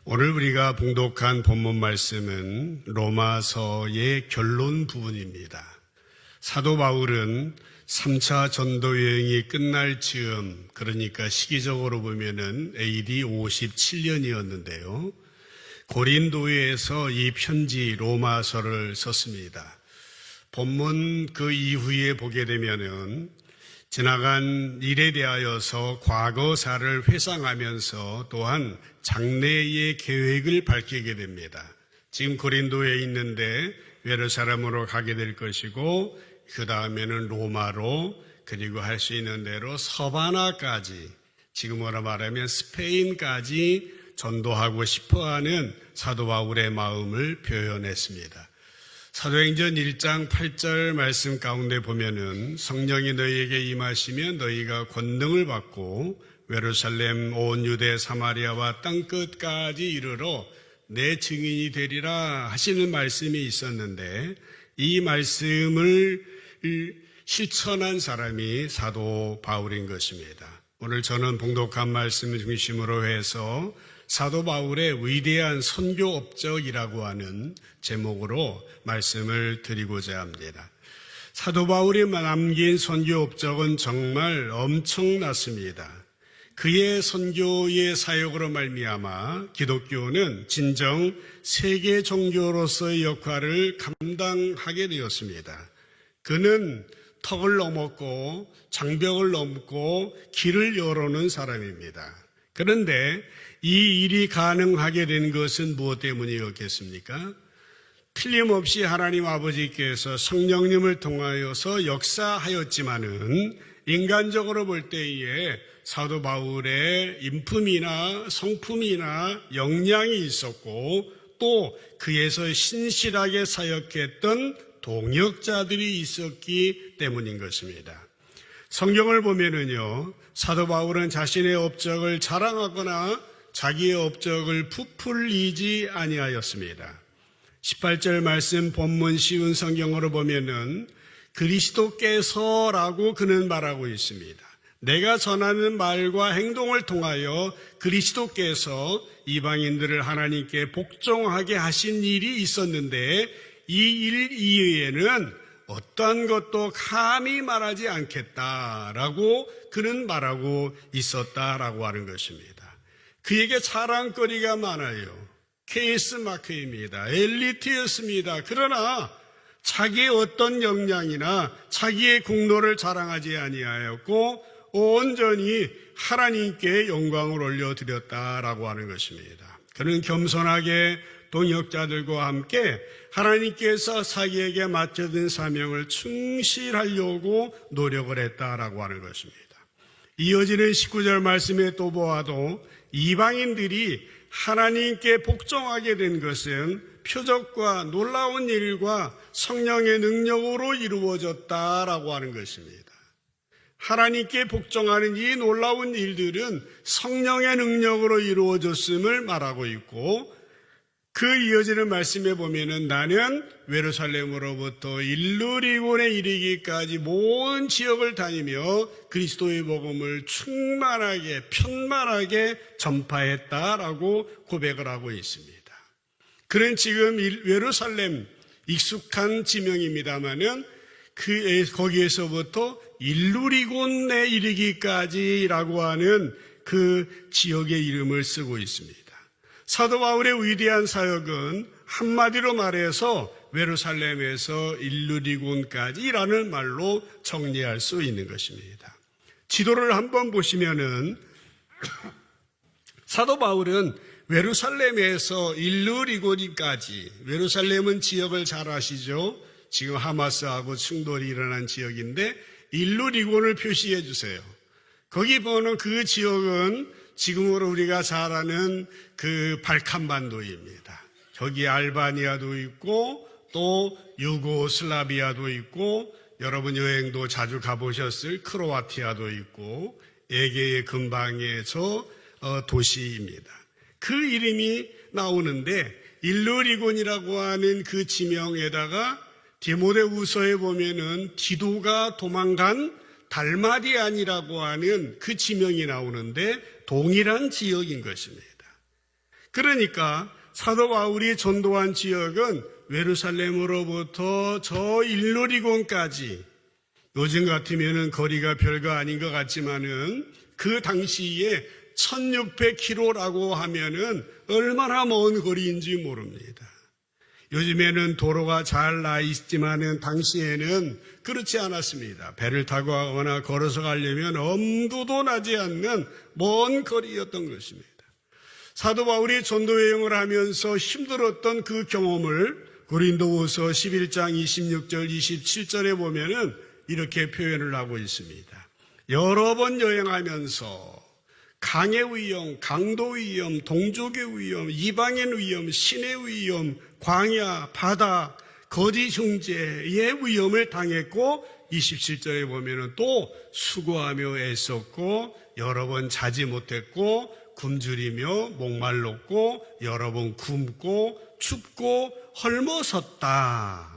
오늘 우리가 봉독한 본문 말씀은 로마서의 결론 부분입니다. 사도 바울은 3차 전도 여행이 끝날 즈음, 그러니까 시기적으로 보면은 AD 57년이었는데요. 고린도에서 이 편지 로마서를 썼습니다. 본문 그 이후에 보게 되면은 지나간 일에 대하여서 과거사를 회상하면서 또한 장래의 계획을 밝히게 됩니다. 지금 고린도에 있는데 예루살렘으로 가게 될 것이고 그 다음에는 로마로 그리고 할 수 있는 대로 서바나까지 지금으로 말하면 스페인까지 전도하고 싶어하는 사도 바울의 마음을 표현했습니다. 사도행전 1장 8절 말씀 가운데 보면은 성령이 너희에게 임하시면 너희가 권능을 받고 예루살렘 온 유대 사마리아와 땅끝까지 이르러 내 증인이 되리라 하시는 말씀이 있었는데 이 말씀을 실천한 사람이 사도 바울인 것입니다. 오늘 저는 봉독한 말씀을 중심으로 해서 사도 바울의 위대한 선교 업적이라고 하는 제목으로 말씀을 드리고자 합니다. 사도 바울이 남긴 선교 업적은 정말 엄청났습니다. 그의 선교의 사역으로 말미암아 기독교는 진정 세계 종교로서의 역할을 감당하게 되었습니다. 그는 턱을 넘었고 장벽을 넘고 길을 열어놓은 사람입니다. 그런데 이 일이 가능하게 된 것은 무엇 때문이었겠습니까? 틀림없이 하나님 아버지께서 성령님을 통하여서 역사하였지만은 인간적으로 볼 때에 사도 바울의 인품이나 성품이나 역량이 있었고 또 그에서 신실하게 사역했던 동역자들이 있었기 때문인 것입니다. 성경을 보면은요, 사도 바울은 자신의 업적을 자랑하거나 자기의 업적을 부풀리지 아니하였습니다. 18절 말씀 본문 쉬운 성경으로 보면은 그리스도께서라고 그는 말하고 있습니다. 내가 전하는 말과 행동을 통하여 그리스도께서 이방인들을 하나님께 복종하게 하신 일이 있었는데 이 일 이외에는 어떤 것도 감히 말하지 않겠다라고 그는 말하고 있었다라고 하는 것입니다. 그에게 자랑거리가 많아요. 케이스 마크입니다. 엘리트였습니다. 그러나 자기의 어떤 역량이나 자기의 공로를 자랑하지 아니하였고 온전히 하나님께 영광을 올려드렸다라고 하는 것입니다. 그는 겸손하게 동역자들과 함께 하나님께서 자기에게 맡겨진 사명을 충실하려고 노력을 했다라고 하는 것입니다. 이어지는 19절 말씀에 또 보아도 이방인들이 하나님께 복종하게 된 것은 표적과 놀라운 일과 성령의 능력으로 이루어졌다라고 하는 것입니다. 하나님께 복종하는 이 놀라운 일들은 성령의 능력으로 이루어졌음을 말하고 있고 그 이어지는 말씀에 보면은 나는 예루살렘으로부터 일루리곤에 이르기까지 모든 지역을 다니며 그리스도의 복음을 충만하게 편만하게 전파했다라고 고백을 하고 있습니다. 그는 지금 예루살렘 익숙한 지명입니다마는 거기에서부터 일루리곤에 이르기까지라고 하는 그 지역의 이름을 쓰고 있습니다. 사도 바울의 위대한 사역은 한마디로 말해서 예루살렘에서 일루리곤까지라는 말로 정리할 수 있는 것입니다. 지도를 한번 보시면은 사도 바울은 예루살렘에서 일루리곤까지, 예루살렘은 지역을 잘 아시죠? 지금 하마스하고 충돌이 일어난 지역인데 일루리곤을 표시해 주세요. 거기 보는 그 지역은 지금으로 우리가 잘 아는 그 발칸반도입니다. 저기 알바니아도 있고 또 유고슬라비아도 있고 여러분 여행도 자주 가보셨을 크로아티아도 있고 에게의 근방의 저 도시입니다. 그 이름이 나오는데 일루리곤이라고 하는 그 지명에다가 디모데후서에 보면은 디도가 도망간 달마디안이라고 하는 그 지명이 나오는데 동일한 지역인 것입니다. 그러니까 사도 바울이 전도한 지역은 예루살렘으로부터 저 일루리곤까지, 요즘 같으면은 거리가 별거 아닌 것 같지만은 그 당시에 1600km라고 하면은 얼마나 먼 거리인지 모릅니다. 요즘에는 도로가 잘 나 있지만은 당시에는 그렇지 않았습니다. 배를 타고 가거나 걸어서 가려면 엄두도 나지 않는 먼 거리였던 것입니다. 사도 바울이 전도 여행을 하면서 힘들었던 그 경험을 고린도후서 11장 26절 27절에 보면은 이렇게 표현을 하고 있습니다. 여러 번 여행하면서 강의 위험, 강도 위험, 동족의 위험, 이방인 위험, 신의 위험, 광야, 바다, 거짓 형제의 위험을 당했고 27절에 보면은 또 수고하며 애썼고 여러 번 자지 못했고 굶주리며 목말랐고 여러 번 굶고 춥고 헐벗었다.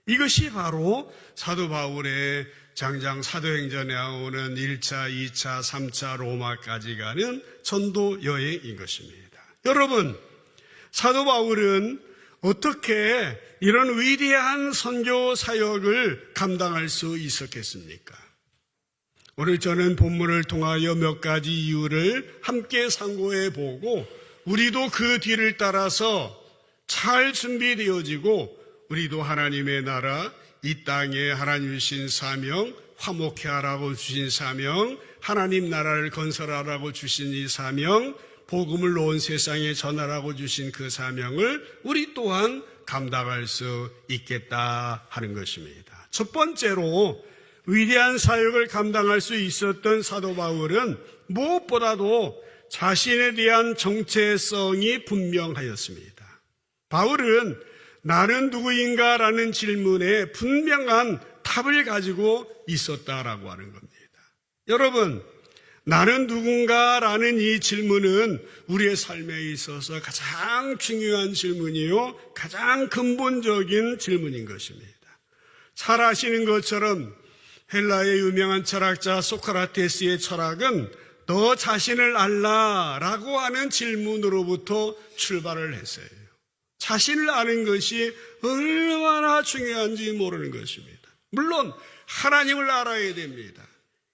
이것이 바로 사도 바울의 장장 사도행전에 나오는 1차, 2차, 3차 로마까지 가는 전도 여행인 것입니다. 여러분, 사도 바울은 어떻게 이런 위대한 선교 사역을 감당할 수 있었겠습니까? 오늘 저는 본문을 통하여 몇 가지 이유를 함께 상고해 보고 우리도 그 뒤를 따라서 잘 준비되어지고 우리도 하나님의 나라, 이 땅에 하나님 주신 사명, 화목케 하라고 주신 사명, 하나님 나라를 건설하라고 주신 이 사명, 복음을 온 세상에 전하라고 주신 그 사명을 우리 또한 감당할 수 있겠다 하는 것입니다. 첫 번째로 위대한 사역을 감당할 수 있었던 사도 바울은 무엇보다도 자신에 대한 정체성이 분명하였습니다. 바울은 나는 누구인가 라는 질문에 분명한 답을 가지고 있었다라고 하는 겁니다. 여러분, 나는 누군가 라는 이 질문은 우리의 삶에 있어서 가장 중요한 질문이요, 가장 근본적인 질문인 것입니다. 잘 아시는 것처럼 헬라의 유명한 철학자 소크라테스의 철학은 너 자신을 알라라고 하는 질문으로부터 출발을 했어요. 자신을 아는 것이 얼마나 중요한지 모르는 것입니다. 물론 하나님을 알아야 됩니다.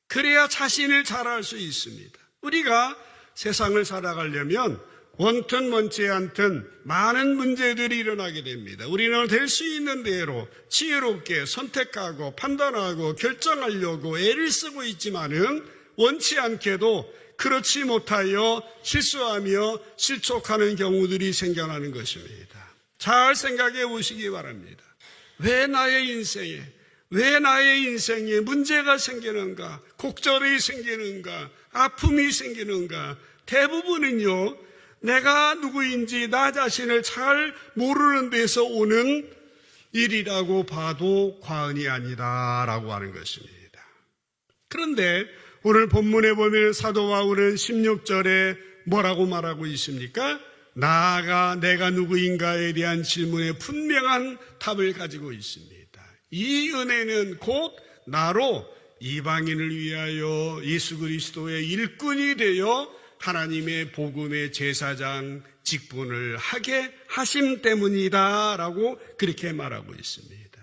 그래야 자신을 잘 알 수 있습니다. 우리가 세상을 살아가려면 원튼 원치 않든 많은 문제들이 일어나게 됩니다. 우리는 될 수 있는 대로 지혜롭게 선택하고 판단하고 결정하려고 애를 쓰고 있지만은 원치 않게도 그렇지 못하여 실수하며 실족하는 경우들이 생겨나는 것입니다. 잘 생각해 보시기 바랍니다. 왜 나의 인생에 문제가 생기는가, 곡절이 생기는가, 아픔이 생기는가? 대부분은요, 내가 누구인지 나 자신을 잘 모르는 데서 오는 일이라고 봐도 과언이 아니다라고 하는 것입니다. 그런데 오늘 본문에 보면 사도 바울은 16절에 뭐라고 말하고 있습니까? 나아가 내가 누구인가에 대한 질문에 분명한 답을 가지고 있습니다. 이 은혜는 곧 나로 이방인을 위하여 예수 그리스도의 일꾼이 되어 하나님의 복음의 제사장 직분을 하게 하심 때문이다 라고 그렇게 말하고 있습니다.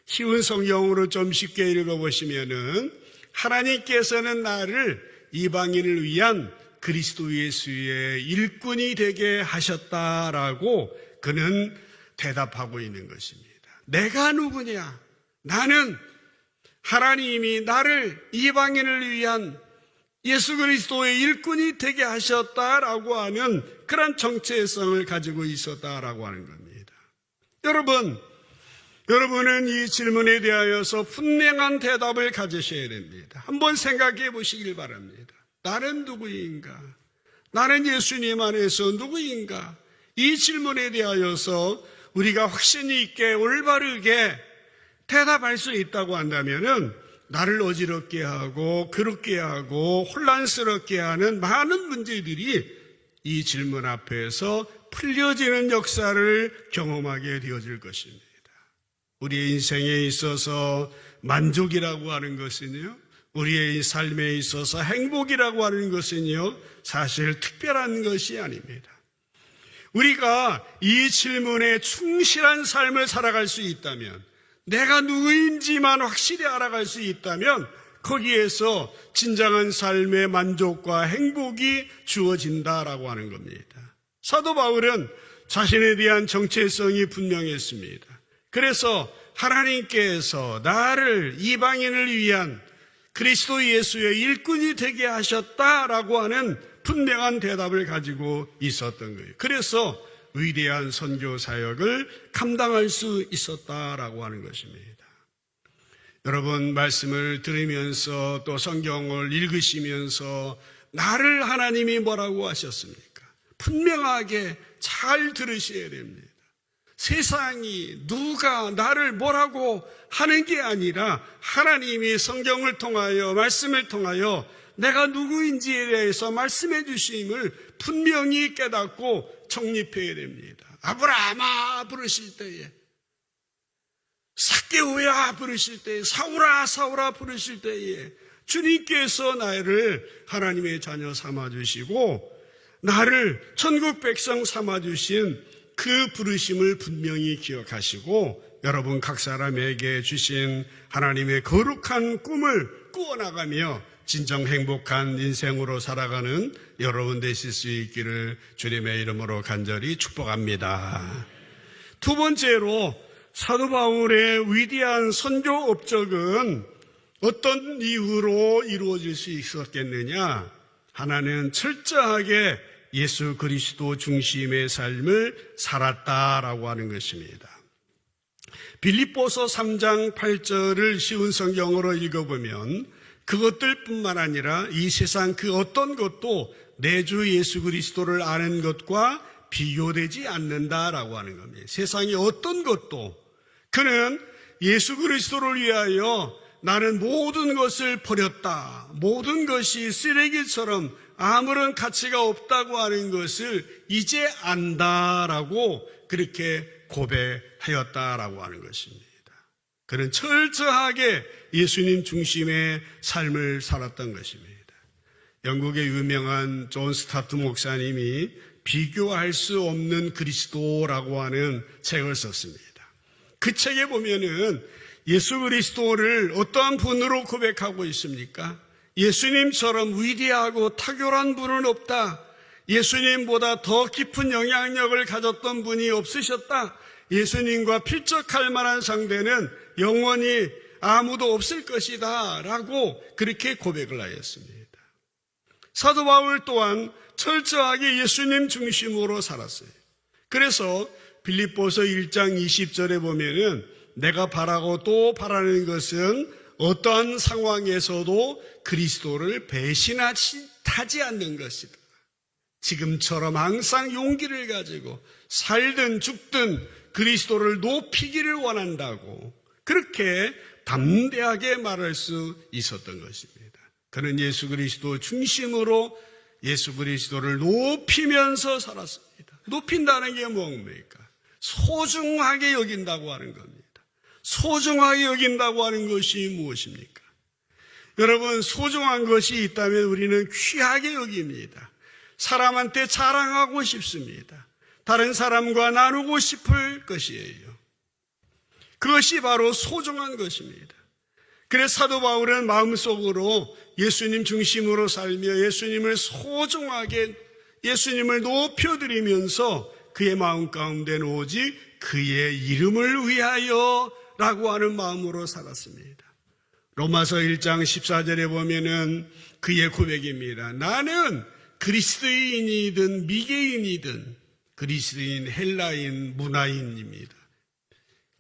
쉬운 성경으로 좀 쉽게 읽어보시면은 하나님께서는 나를 이방인을 위한 그리스도 예수의 일꾼이 되게 하셨다라고 그는 대답하고 있는 것입니다. 내가 누구냐? 나는 하나님이 나를 이방인을 위한 예수 그리스도의 일꾼이 되게 하셨다라고 하는 그런 정체성을 가지고 있었다라고 하는 겁니다. 여러분은 이 질문에 대하여서 분명한 대답을 가지셔야 됩니다. 한번 생각해 보시길 바랍니다. 나는 누구인가? 나는 예수님 안에서 누구인가? 이 질문에 대하여서 우리가 확신이 있게 올바르게 대답할 수 있다고 한다면은 나를 어지럽게 하고 그렇게 하고 혼란스럽게 하는 많은 문제들이 이 질문 앞에서 풀려지는 역사를 경험하게 되어질 것입니다. 우리의 인생에 있어서 만족이라고 하는 것은요, 우리의 삶에 있어서 행복이라고 하는 것은요, 사실 특별한 것이 아닙니다. 우리가 이 질문에 충실한 삶을 살아갈 수 있다면, 내가 누구인지만 확실히 알아갈 수 있다면 거기에서 진정한 삶의 만족과 행복이 주어진다라고 하는 겁니다. 사도 바울은 자신에 대한 정체성이 분명했습니다. 그래서 하나님께서 나를 이방인을 위한 그리스도 예수의 일꾼이 되게 하셨다라고 하는 분명한 대답을 가지고 있었던 거예요. 그래서 위대한 선교 사역을 감당할 수 있었다라고 하는 것입니다. 여러분, 말씀을 들으면서 또 성경을 읽으시면서 나를 하나님이 뭐라고 하셨습니까? 분명하게 잘 들으셔야 됩니다. 세상이 누가 나를 뭐라고 하는 게 아니라 하나님이 성경을 통하여, 말씀을 통하여 내가 누구인지에 대해서 말씀해 주심을 분명히 깨닫고 정립해야 됩니다. 아브라함아 부르실 때에, 삭개오야 부르실 때에, 사울아 사울아 부르실 때에 주님께서 나를 하나님의 자녀 삼아주시고 나를 천국 백성 삼아주신 그 부르심을 분명히 기억하시고 여러분 각 사람에게 주신 하나님의 거룩한 꿈을 꾸어나가며 진정 행복한 인생으로 살아가는 여러분 되실 수 있기를 주님의 이름으로 간절히 축복합니다. 두 번째로 사도 바울의 위대한 선교 업적은 어떤 이유로 이루어질 수 있었겠느냐? 하나는 철저하게 예수 그리스도 중심의 삶을 살았다라고 하는 것입니다. 빌립보서 3장 8절을 쉬운 성경으로 읽어보면 그것들뿐만 아니라 이 세상 그 어떤 것도 내 주 예수 그리스도를 아는 것과 비교되지 않는다라고 하는 겁니다. 세상의 어떤 것도, 그는 예수 그리스도를 위하여 나는 모든 것을 버렸다, 모든 것이 쓰레기처럼 아무런 가치가 없다고 하는 것을 이제 안다라고 그렇게 고백하였다라고 하는 것입니다. 그는 철저하게 예수님 중심의 삶을 살았던 것입니다. 영국의 유명한 존 스타트 목사님이 비교할 수 없는 그리스도라고 하는 책을 썼습니다. 그 책에 보면은 예수 그리스도를 어떠한 분으로 고백하고 있습니까? 예수님처럼 위대하고 탁월한 분은 없다. 예수님보다 더 깊은 영향력을 가졌던 분이 없으셨다. 예수님과 필적할 만한 상대는 영원히 아무도 없을 것이다 라고 그렇게 고백을 하였습니다. 사도 바울 또한 철저하게 예수님 중심으로 살았어요. 그래서 빌립보서 1장 20절에 보면은 내가 바라고 또 바라는 것은 어떠한 상황에서도 그리스도를 배신하지 않는 것이다. 지금처럼 항상 용기를 가지고 살든 죽든 그리스도를 높이기를 원한다고 그렇게 담대하게 말할 수 있었던 것입니다. 그는 예수 그리스도 중심으로 예수 그리스도를 높이면서 살았습니다. 높인다는 게 뭡니까? 소중하게 여긴다고 하는 겁니다. 소중하게 여긴다고 하는 것이 무엇입니까? 여러분, 소중한 것이 있다면 우리는 귀하게 여깁니다. 사람한테 자랑하고 싶습니다. 다른 사람과 나누고 싶을 것이에요. 그것이 바로 소중한 것입니다. 그래서 사도 바울은 마음속으로 예수님 중심으로 살며 예수님을 소중하게, 예수님을 높여드리면서 그의 마음 가운데는 오직 그의 이름을 위하여 라고 하는 마음으로 살았습니다. 로마서 1장 14절에 보면은 그의 고백입니다. 나는 그리스도인이든 미개인이든, 그리스도인, 헬라인, 문화인입니다.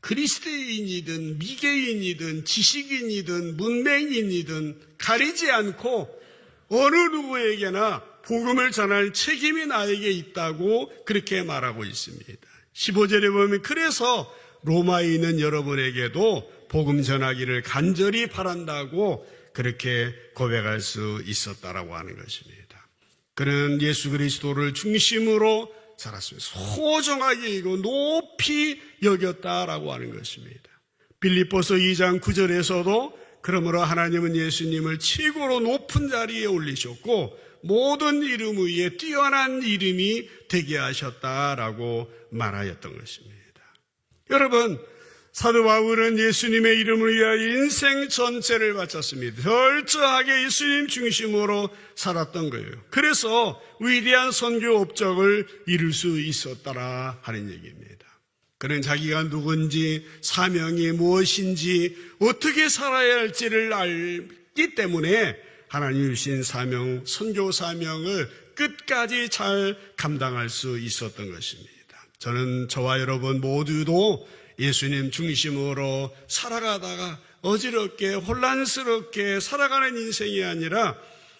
그리스도인이든 미개인이든 지식인이든 문맹인이든 가리지 않고 어느 누구에게나 복음을 전할 책임이 나에게 있다고 그렇게 말하고 있습니다. 15절에 보면 그래서 로마에 있는 여러분에게도 복음 전하기를 간절히 바란다고 그렇게 고백할 수 있었다라고 하는 것입니다. 그는 예수 그리스도를 중심으로 살았습니다. 소중하게 이고 높이 여겼다라고 하는 것입니다. 빌립보서 2장 9절에서도 그러므로 하나님은 예수님을 최고로 높은 자리에 올리셨고 모든 이름 위에 뛰어난 이름이 되게 하셨다라고 말하였던 것입니다. 여러분, 사도 바울은 예수님의 이름을 위하여 인생 전체를 바쳤습니다. 철저하게 예수님 중심으로 살았던 거예요. 그래서 위대한 선교 업적을 이룰 수 있었더라 하는 얘기입니다. 그는 자기가 누군지, 사명이 무엇인지, 어떻게 살아야 할지를 알기 때문에 하나님 주신 사명, 선교 사명을 끝까지 잘 감당할 수 있었던 것입니다. 저는 저와 여러분 모두도 예수님 중심으로 살아가다가 어지럽게 혼란스럽게 살아가는 인생이 아니라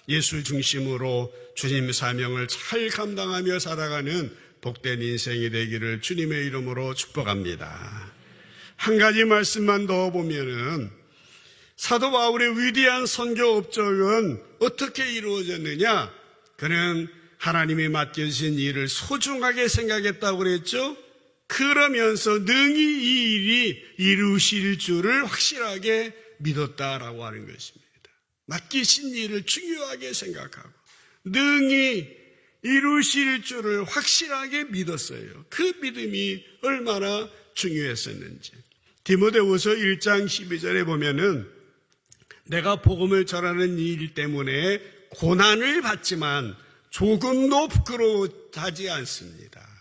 예수 중심으로 주님 사명을 잘 감당하며 살아가는 복된 인생이 되기를 주님의 이름으로 축복합니다. 한 가지 말씀만 더 보면은 사도 바울의 위대한 선교 업적은 어떻게 이루어졌느냐? 그는 하나님이 맡겨주신 일을 소중하게 생각했다고 그랬죠? 그러면서 능히 이 일이 이루실 줄을 확실하게 믿었다라고 하는 것입니다. 맡기신 일을 중요하게 생각하고 능히 이루실 줄을 확실하게 믿었어요. 그 믿음이 얼마나 중요했었는지. 디모데후서 1장 12절에 보면은 내가 복음을 전하는 일 때문에 고난을 받지만 조금도 부끄러워하지 않습니다.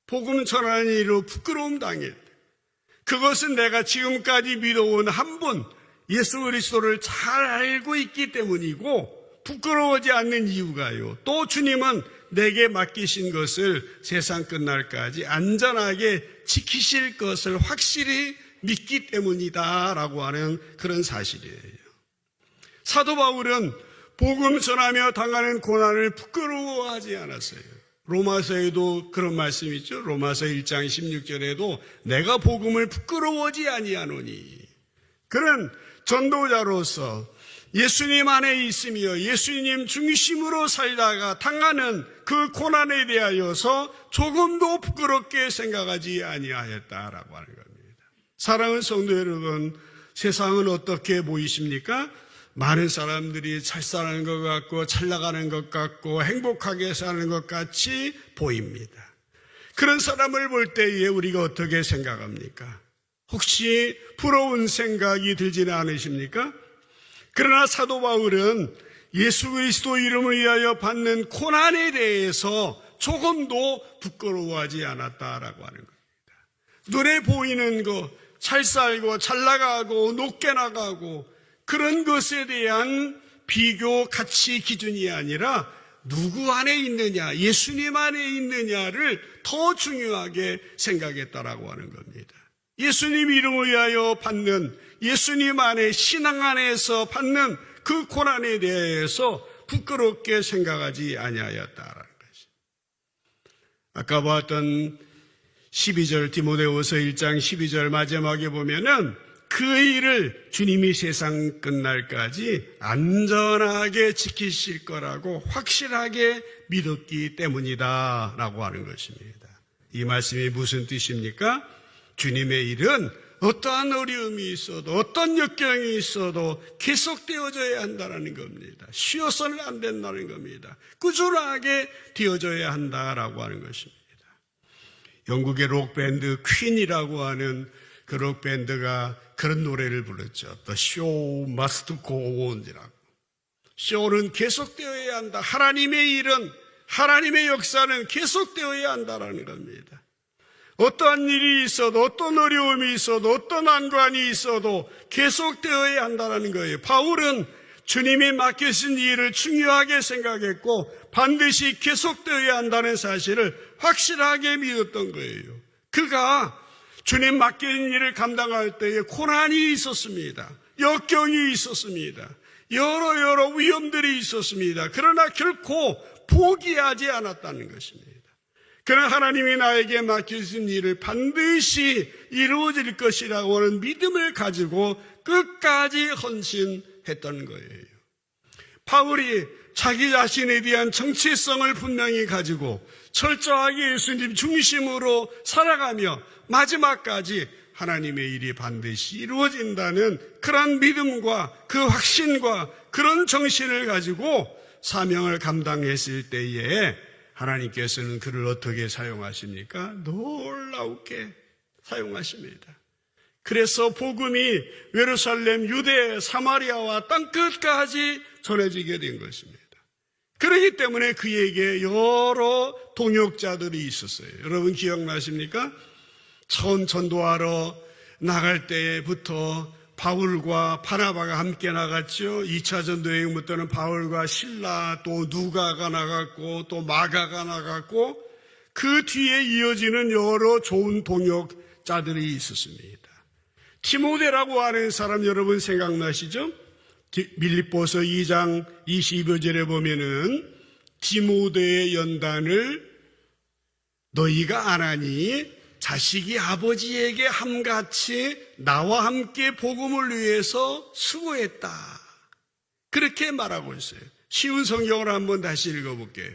복음 전하는 일로 부끄러움 당했다. 그것은 내가 지금까지 믿어온 한 분 예수 그리스도를 잘 알고 있기 때문이고 부끄러워하지 않는 이유가요. 또 주님은 내게 맡기신 것을 세상 끝날까지 안전하게 지키실 것을 확실히 믿기 때문이다라고 하는 그런 사실이에요. 사도 바울은 복음 전하며 당하는 고난을 부끄러워하지 않았어요. 로마서에도 그런 말씀이 있죠. 로마서 1장 16절에도 내가 복음을 부끄러워하지 아니하노니. 그는 전도자로서 예수님 안에 있으며 예수님 중심으로 살다가 당하는 그 고난에 대하여서 조금도 부끄럽게 생각하지 아니하였다라고 하는 겁니다. 사랑하는 성도 여러분, 세상은 어떻게 보이십니까? 많은 사람들이 잘 사는 것 같고 잘 나가는 것 같고 행복하게 사는 것 같이 보입니다. 그런 사람을 볼 때에 우리가 어떻게 생각합니까? 혹시 부러운 생각이 들지는 않으십니까? 그러나 사도 바울은 예수 그리스도 이름을 위하여 받는 고난에 대해서 조금도 부끄러워하지 않았다라고 하는 겁니다. 눈에 보이는 거, 잘 살고 잘 나가고 높게 나가고 그런 것에 대한 비교 가치 기준이 아니라 누구 안에 있느냐, 예수님 안에 있느냐를 더 중요하게 생각했다라고 하는 겁니다. 예수님 이름을 위하여 받는 예수님 안에 신앙 안에서 받는 그 고난에 대해서 부끄럽게 생각하지 아니하였다라는 것입니다. 아까 봤던 12절 디모데후서 1장 12절 마지막에 보면은 그 일을 주님이 세상 끝날까지 안전하게 지키실 거라고 확실하게 믿었기 때문이다 라고 하는 것입니다. 이 말씀이 무슨 뜻입니까? 주님의 일은 어떠한 어려움이 있어도 어떤 역경이 있어도 계속되어져야 한다는 겁니다. 쉬어서는 안 된다는 겁니다. 꾸준하게 되어져야 한다라고 하는 것입니다. 영국의 록밴드 퀸이라고 하는 그 록밴드가 그런 노래를 불렀죠. The show must go on이라고. 쇼는 계속되어야 한다. 하나님의 일은, 하나님의 역사는 계속되어야 한다라는 겁니다. 어떠한 일이 있어도, 어떤 어려움이 있어도, 어떤 난관이 있어도 계속되어야 한다는 거예요. 바울은 주님이 맡기신 일을 중요하게 생각했고 반드시 계속되어야 한다는 사실을 확실하게 믿었던 거예요. 그가 주님 맡긴 일을 감당할 때에 고난이 있었습니다. 역경이 있었습니다. 여러 위험들이 있었습니다. 그러나 결코 포기하지 않았다는 것입니다. 그러나 하나님이 나에게 맡기신 일을 반드시 이루어질 것이라고 하는 믿음을 가지고 끝까지 헌신했던 거예요. 바울이 자기 자신에 대한 정체성을 분명히 가지고 철저하게 예수님 중심으로 살아가며 마지막까지 하나님의 일이 반드시 이루어진다는 그런 믿음과 그 확신과 그런 정신을 가지고 사명을 감당했을 때에 하나님께서는 그를 어떻게 사용하십니까? 놀라우게 사용하십니다. 그래서 복음이 예루살렘, 유대, 사마리아와 땅끝까지 전해지게 된 것입니다. 그렇기 때문에 그에게 여러 동역자들이 있었어요. 여러분 기억나십니까? 처음 전도하러 나갈 때부터 바울과 바나바가 함께 나갔죠. 2차 전도 여행부터는 바울과 실라, 또 누가가 나갔고 또 마가가 나갔고 그 뒤에 이어지는 여러 좋은 동역자들이 있었습니다. 디모데라고 하는 사람 여러분 생각나시죠? 빌립보서 2장 22절에 보면은 디모데의 연단을 너희가 안 하니 자식이 아버지에게 함같이 나와 함께 복음을 위해서 수고했다. 그렇게 말하고 있어요. 쉬운 성경을 한번 다시 읽어볼게요.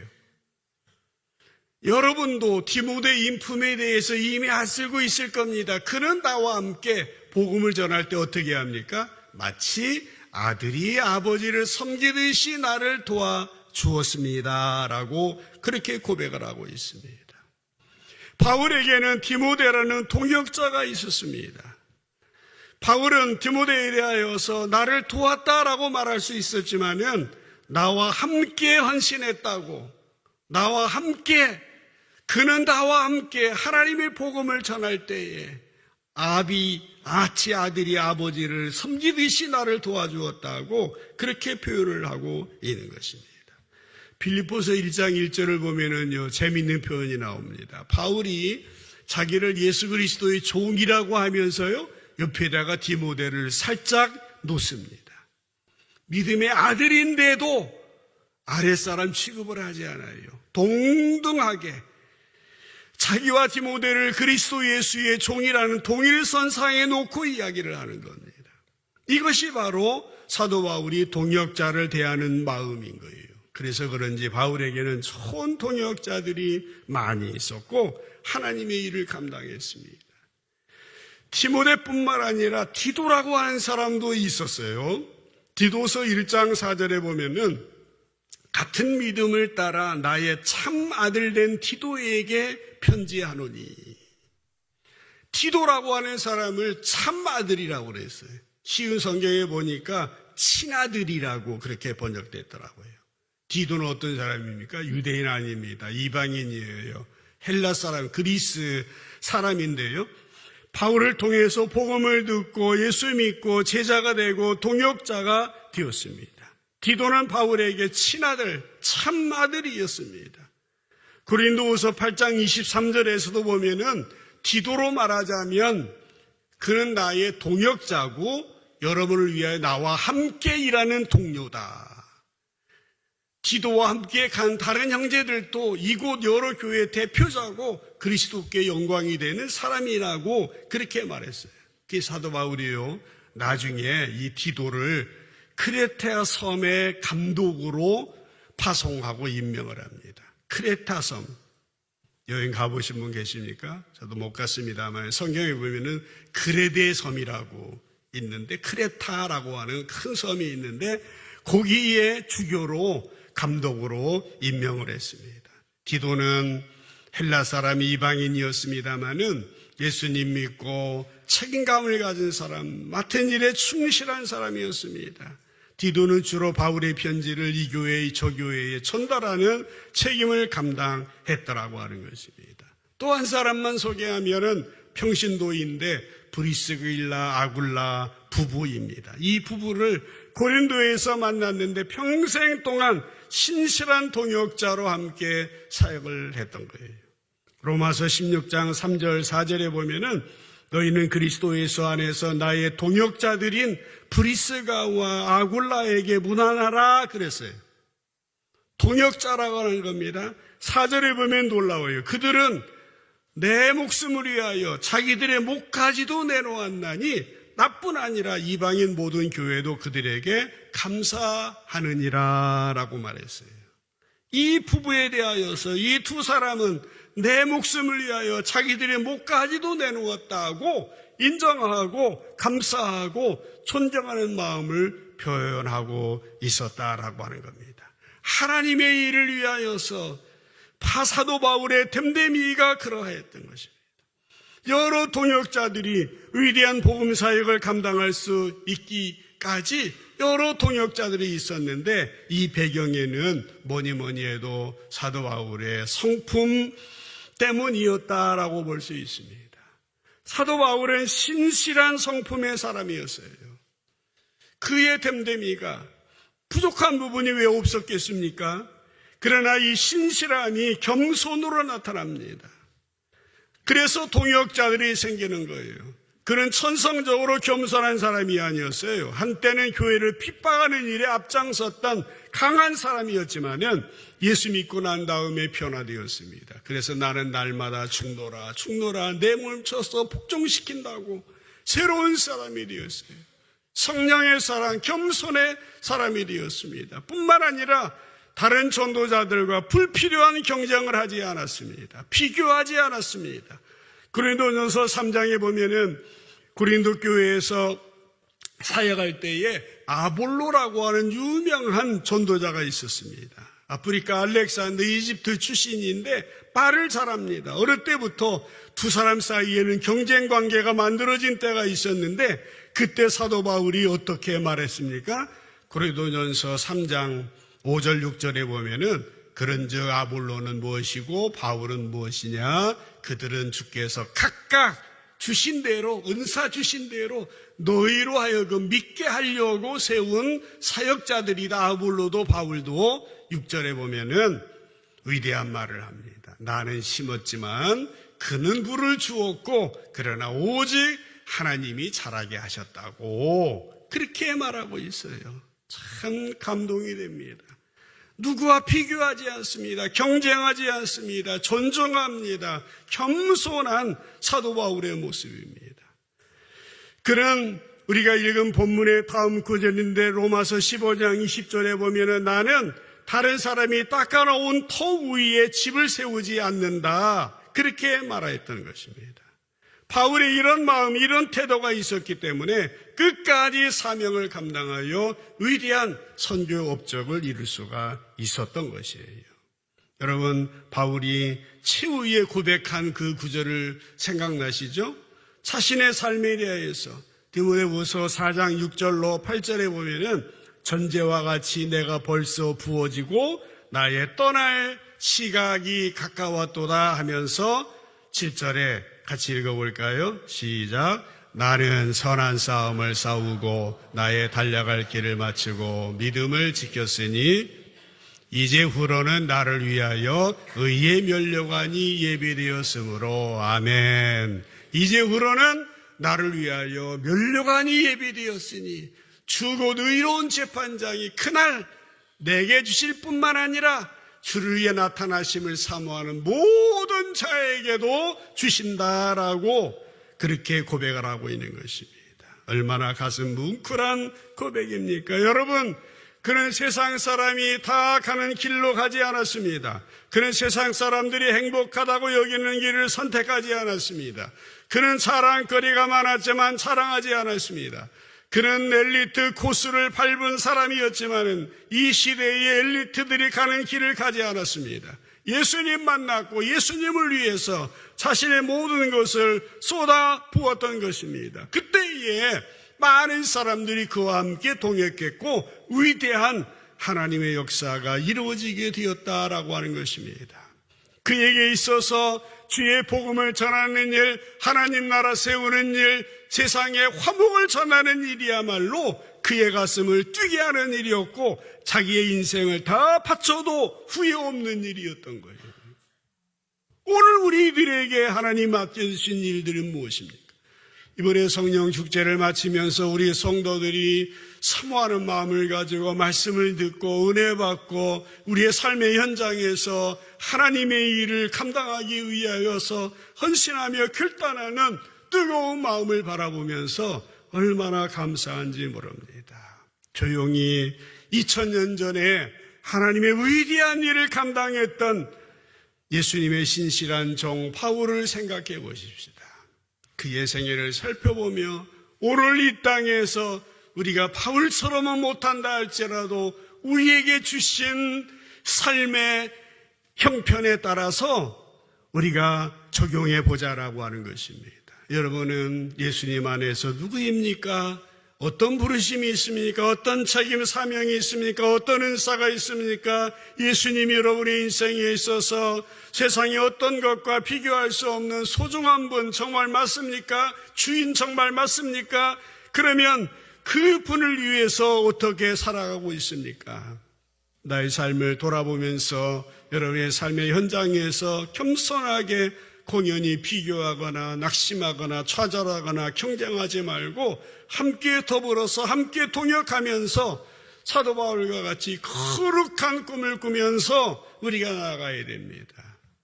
여러분도 디모데 인품에 대해서 이미 알고 있을 겁니다. 그는 나와 함께 복음을 전할 때 어떻게 합니까? 마치 아들이 아버지를 섬기듯이 나를 도와주었습니다. 라고 그렇게 고백을 하고 있습니다. 바울에게는 디모데라는 동역자가 있었습니다. 바울은 디모데에 대하여서 나를 도왔다라고 말할 수 있었지만은 나와 함께 헌신했다고, 나와 함께, 그는 나와 함께 하나님의 복음을 전할 때에 아들이 아버지를 섬기듯이 나를 도와주었다고 그렇게 표현을 하고 있는 것입니다. 빌립보서 1장 1절을 보면은요, 재미있는 표현이 나옵니다. 바울이 자기를 예수 그리스도의 종이라고 하면서요, 옆에다가 디모데를 살짝 놓습니다. 믿음의 아들인데도 아랫사람 취급을 하지 않아요. 동등하게 자기와 디모데를 그리스도 예수의 종이라는 동일선상에 놓고 이야기를 하는 겁니다. 이것이 바로 사도 바울이 동역자를 대하는 마음인 거예요. 그래서 그런지 바울에게는 좋은 동역자들이 많이 있었고 하나님의 일을 감당했습니다. 디모데뿐만 아니라 디도라고 하는 사람도 있었어요. 디도서 1장 4절에 보면은 같은 믿음을 따라 나의 참 아들 된 디도에게 편지하노니. 디도라고 하는 사람을 참 아들이라고 그랬어요. 쉬운 성경에 보니까 친아들이라고 그렇게 번역됐더라고요. 디도는 어떤 사람입니까? 유대인 아닙니다. 이방인이에요. 헬라 사람, 그리스 사람인데요. 바울을 통해서 복음을 듣고 예수 믿고 제자가 되고 동역자가 되었습니다. 디도는 바울에게 친아들, 참아들이었습니다. 고린도후서 8장 23절에서도 보면은 디도로 말하자면 그는 나의 동역자고 여러분을 위하여 나와 함께 일하는 동료다. 디도와 함께 간 다른 형제들도 이곳 여러 교회의 대표자고 그리스도께 영광이 되는 사람이라고 그렇게 말했어요. 그 사도 바울이요, 나중에 이 디도를 크레타 섬의 감독으로 파송하고 임명을 합니다. 크레타 섬, 여행 가보신 분 계십니까? 저도 못 갔습니다만 성경에 보면은 그레데 섬이라고 있는데 크레타라고 하는 큰 섬이 있는데 거기에 주교로 감독으로 임명을 했습니다. 디도는 헬라 사람 이방인이었습니다마는 예수님 믿고 책임감을 가진 사람, 맡은 일에 충실한 사람이었습니다. 디도는 주로 바울의 편지를 이 교회, 저 교회에 전달하는 책임을 감당했다라고 하는 것입니다. 또 한 사람만 소개하면은 평신도인데 브리스길라, 아굴라 부부입니다. 이 부부를 고린도에서 만났는데 평생 동안 신실한 동역자로 함께 사역을 했던 거예요. 로마서 16장 3절 4절에 보면은 너희는 그리스도 예수 안에서 나의 동역자들인 브리스가와 아굴라에게 문안하라 그랬어요. 동역자라고 하는 겁니다. 4절에 보면 놀라워요. 그들은 내 목숨을 위하여 자기들의 목까지도 내놓았나니 나뿐 아니라 이방인 모든 교회도 그들에게 감사하느니라 라고 말했어요. 이 부부에 대하여서 이 두 사람은 내 목숨을 위하여 자기들의 목까지도 내놓았다고 인정하고 감사하고 존경하는 마음을 표현하고 있었다라고 하는 겁니다. 하나님의 일을 위하여서 사도 바울의 됨됨이가 그러하였던 것입니다. 여러 동역자들이 위대한 복음 사역을 감당할 수 있기까지 여러 동역자들이 있었는데 이 배경에는 뭐니 해도 사도 바울의 성품 때문이었다라고 볼 수 있습니다. 사도 바울은 신실한 성품의 사람이었어요. 그의 됨됨이가 부족한 부분이 왜 없었겠습니까? 그러나 이 신실함이 겸손으로 나타납니다. 그래서 동역자들이 생기는 거예요. 그는 천성적으로 겸손한 사람이 아니었어요. 한때는 교회를 핍박하는 일에 앞장섰던 강한 사람이었지만은 예수 믿고 난 다음에 변화되었습니다. 그래서 나는 날마다 죽노라 내 몸을 쳐서 복종시킨다고 새로운 사람이 되었어요. 성령의 사람, 겸손의 사람이 되었습니다. 뿐만 아니라 다른 전도자들과 불필요한 경쟁을 하지 않았습니다. 비교하지 않았습니다. 고린도전서 3장에 보면은 고린도 교회에서 사역할 때에 아볼로라고 하는 유명한 전도자가 있었습니다. 아프리카 알렉산더 이집트 출신인데 말을 잘합니다. 어릴 때부터 두 사람 사이에는 경쟁 관계가 만들어진 때가 있었는데 그때 사도 바울이 어떻게 말했습니까? 고린도전서 3장 5절 6절에 보면은 그런즉 아볼로는 무엇이고 바울은 무엇이냐? 그들은 주께서 각각 주신 대로 은사 주신 대로 너희로 하여금 믿게 하려고 세운 사역자들이다. 아볼로도 바울도 6절에 보면은 위대한 말을 합니다. 나는 심었지만 그는 물을 주었고 그러나 오직 하나님이 자라게 하셨다고 그렇게 말하고 있어요. 참 감동이 됩니다. 누구와 비교하지 않습니다. 경쟁하지 않습니다. 존중합니다. 겸손한 사도 바울의 모습입니다. 그는 우리가 읽은 본문의 다음 구절인데 로마서 15장 20절에 보면은 나는 다른 사람이 닦아놓은 터 위에 집을 세우지 않는다. 그렇게 말하였던 것입니다. 바울의 이런 마음, 이런 태도가 있었기 때문에 끝까지 사명을 감당하여 위대한 선교 업적을 이룰 수가 있었던 것이에요. 여러분, 바울이 최후에 고백한 그 구절을 생각나시죠? 자신의 삶에 대해서 디모데후서 4장 6절로 8절에 보면은 전제와 같이 내가 벌써 부어지고 나의 떠날 시각이 가까웠도다 하면서 7절에 같이 읽어볼까요? 시작. 나는 선한 싸움을 싸우고 나의 달려갈 길을 마치고 믿음을 지켰으니 이제 후로는 나를 위하여 의의 면류관이 예비되었으므로 아멘. 이제 후로는 나를 위하여 면류관이 예비되었으니 주 곧 의로운 재판장이 그날 내게 주실 뿐만 아니라 주를 위해 나타나심을 사모하는 모든 자에게도 주신다라고 그렇게 고백을 하고 있는 것입니다. 얼마나 가슴 뭉클한 고백입니까? 여러분, 그는 세상 사람이 다 가는 길로 가지 않았습니다. 그는 세상 사람들이 행복하다고 여기는 길을 선택하지 않았습니다. 그는 자랑거리가 많았지만 자랑하지 않았습니다. 그는 엘리트 코스를 밟은 사람이었지만 이 시대의 엘리트들이 가는 길을 가지 않았습니다. 예수님 만났고 예수님을 위해서 자신의 모든 것을 쏟아 부었던 것입니다. 그때에 많은 사람들이 그와 함께 동역했고 위대한 하나님의 역사가 이루어지게 되었다라고 하는 것입니다. 그에게 있어서 주의 복음을 전하는 일, 하나님 나라 세우는 일, 세상에 화목을 전하는 일이야말로 그의 가슴을 뛰게 하는 일이었고 자기의 인생을 다 바쳐도 후회 없는 일이었던 거예요. 오늘 우리들에게 하나님 맡겨주신 일들은 무엇입니까? 이번에 성령 축제를 마치면서 우리 성도들이 사모하는 마음을 가지고 말씀을 듣고 은혜 받고 우리의 삶의 현장에서 하나님의 일을 감당하기 위하여서 헌신하며 결단하는 뜨거운 마음을 바라보면서 얼마나 감사한지 모릅니다. 조용히 2000년 전에 하나님의 위대한 일을 감당했던 예수님의 신실한 종 바울을 생각해 보십시다. 그의 생애를 살펴보며 오늘 이 땅에서 우리가 바울처럼은 못한다 할지라도 우리에게 주신 삶의 형편에 따라서 우리가 적용해 보자라고 하는 것입니다. 여러분은 예수님 안에서 누구입니까? 어떤 부르심이 있습니까? 어떤 책임 사명이 있습니까? 어떤 은사가 있습니까? 예수님이 여러분의 인생에 있어서 세상의 어떤 것과 비교할 수 없는 소중한 분 정말 맞습니까? 주인 정말 맞습니까? 그러면 그 분을 위해서 어떻게 살아가고 있습니까? 나의 삶을 돌아보면서 여러분의 삶의 현장에서 겸손하게 공연히 비교하거나 낙심하거나 좌절하거나 경쟁하지 말고 함께 더불어서 함께 동역하면서 사도 바울과 같이 거룩한 꿈을 꾸면서 우리가 나아가야 됩니다.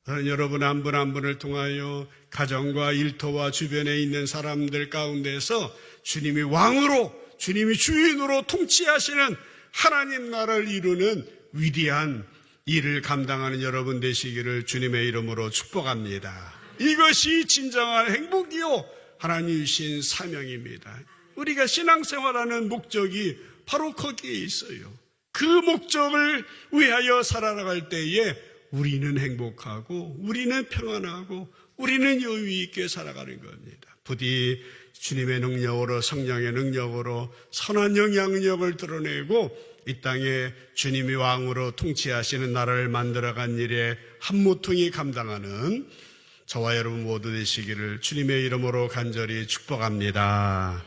저는 여러분 한 분 한 분을 통하여 가정과 일터와 주변에 있는 사람들 가운데서 주님이 왕으로, 주님이 주인으로 통치하시는 하나님 나라를 이루는 위대한 일을 감당하는 여러분 되시기를 주님의 이름으로 축복합니다. 이것이 진정한 행복이요 하나님이 주신 사명입니다. 우리가 신앙생활하는 목적이 바로 거기에 있어요. 그 목적을 위하여 살아나갈 때에 우리는 행복하고 우리는 평안하고 우리는 여유 있게 살아가는 겁니다. 부디 주님의 능력으로, 성령의 능력으로 선한 영향력을 드러내고 이 땅에 주님이 왕으로 통치하시는 나라를 만들어간 일에 한모퉁이 감당하는 저와 여러분 모두 되시기를 주님의 이름으로 간절히 축복합니다.